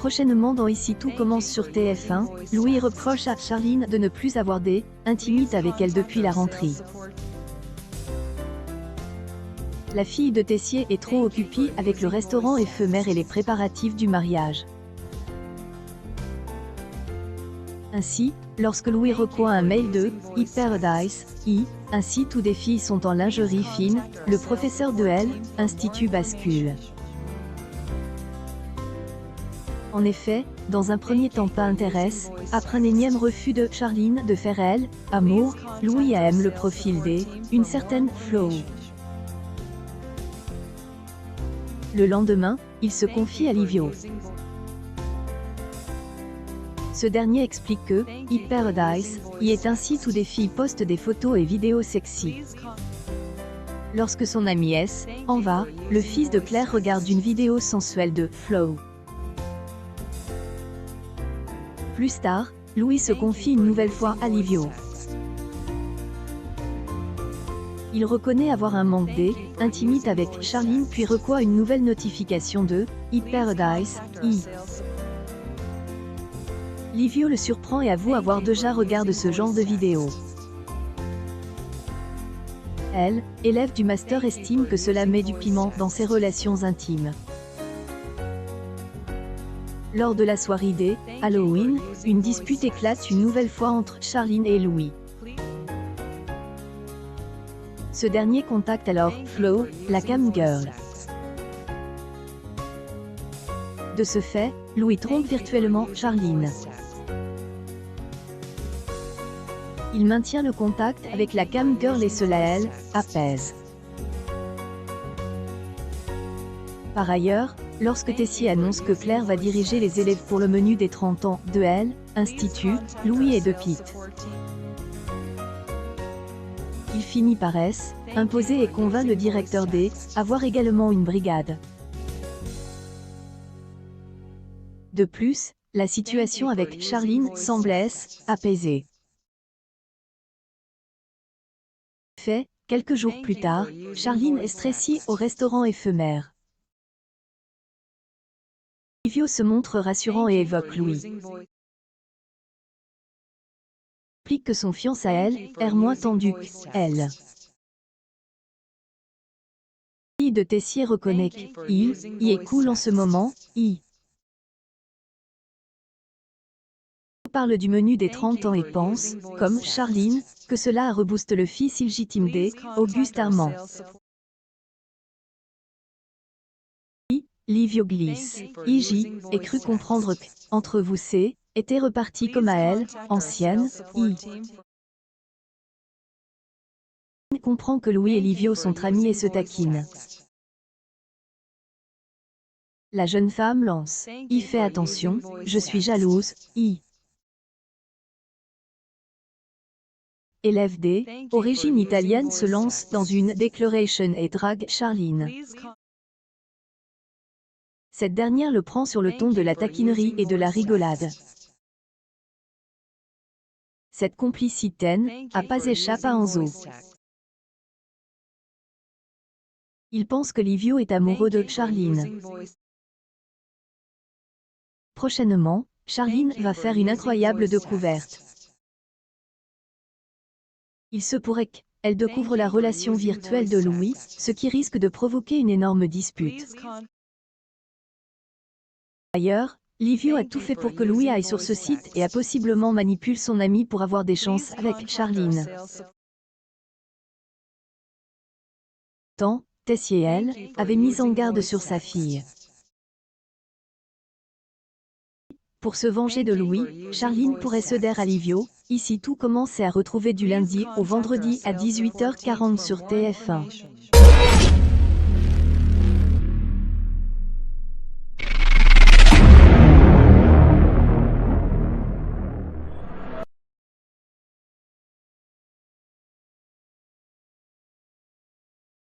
Prochainement dans Ici tout commence sur TF1, Louis reproche à Charline de ne plus avoir d'intimité avec elle depuis la rentrée. La fille de Tessier est trop occupée avec le restaurant éphémère et les préparatifs du mariage. Ainsi, lorsque Louis reçoit un mail de Paradise, ainsi tous des filles sont en lingerie fine, le professeur de l'Institut bascule. En effet, dans un premier temps pas intéresse, après un énième refus de Charline de faire amour, Louis aime le profil une certaine Flo. Le lendemain, il se confie à Livio. Ce dernier explique que Paradise y est ainsi tous des filles postent des photos et vidéos sexy. Lorsque son ami en va, le fils de Claire regarde une vidéo sensuelle de Flo. Plus tard, Louis se confie une nouvelle fois à Livio. Il reconnaît avoir un manque d'intimité avec Charline puis reçoit une nouvelle notification de Paradise. Livio le surprend et avoue avoir déjà regardé ce genre de vidéo. Elle, élève du master, estime que cela met du piment dans ses relations intimes. Lors de la soirée Halloween, une dispute éclate une nouvelle fois entre Charline et Louis. Ce dernier contacte alors Flo, la cam girl. De ce fait, Louis trompe virtuellement Charline. Il maintient le contact avec la cam girl et cela apaise. Par ailleurs, lorsque Tessier annonce que Claire va diriger les élèves pour le menu des 30 ans de l'Institut, Louis est de pite. Il finit par imposer et convainc le directeur avoir également une brigade. De plus, la situation avec Charline semble apaisée. Fait, quelques jours plus tard, Charline est stressée au restaurant éphémère. Livio se montre rassurant et évoque Louis. Explique que son fiancé à est moins tendu qu'elle. La fille de Tessier reconnaît qu'il y est cool en ce moment, parle du menu des 30 ans et pense, comme Charline, que cela rebooste le fils illégitime d'Auguste Armand. Livio glisse. J et cru comprendre que, entre vous était reparti comme à ancienne, comprend que Louis et Livio sont amis et se taquinent. La jeune femme lance. Fais attention, je suis jalouse, Élève origine italienne se lance dans une déclaration et drague Charline. Cette dernière le prend sur le ton de la taquinerie et de la rigolade. Cette complicité n'a pas échappé à Enzo. Il pense que Livio est amoureux de Charline. Prochainement, Charline va faire une incroyable découverte. Il se pourrait qu'elle découvre la relation virtuelle de Louis, ce qui risque de provoquer une énorme dispute. D'ailleurs, Livio a tout fait pour que Louis aille sur ce site et a possiblement manipulé son ami pour avoir des chances avec Charline. Tant, Tessier avait mis en garde sur sa fille. Pour se venger de Louis, Charline pourrait céder à Livio. Ici tout commence à retrouver du lundi au vendredi à 18h40 sur TF1.